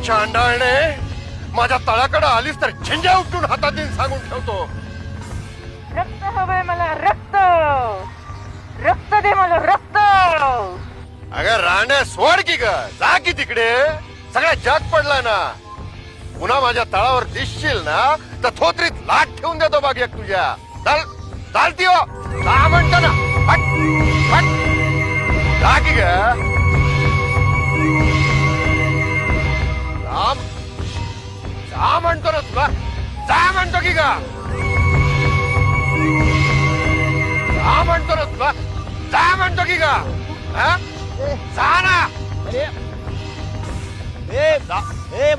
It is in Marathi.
चांडाळणे, माझ्या तळाकडे आलीस तर झेंड्या उपटून हातात देऊन सांगून ठेवतो. रक्त हवंय मला, रक्त. रक्त दे मला, रक्त. अगं राण्या सोड की ग, जा की तिकडे. सगळा जग पडला ना. पुन्हा माझ्या तळावर दिसशील ना तर थोत्रीत लाट ठेवून देतो बाग एक तुझ्या. चल चालती हो, जा म्हणतो ना. हट हट, जा की ग. जा म्हणतो ना तुला, जा म्हणतो की ग. जा म्हणतो ना तुला, जा म्हणतो की ग. हा? जा ना. ए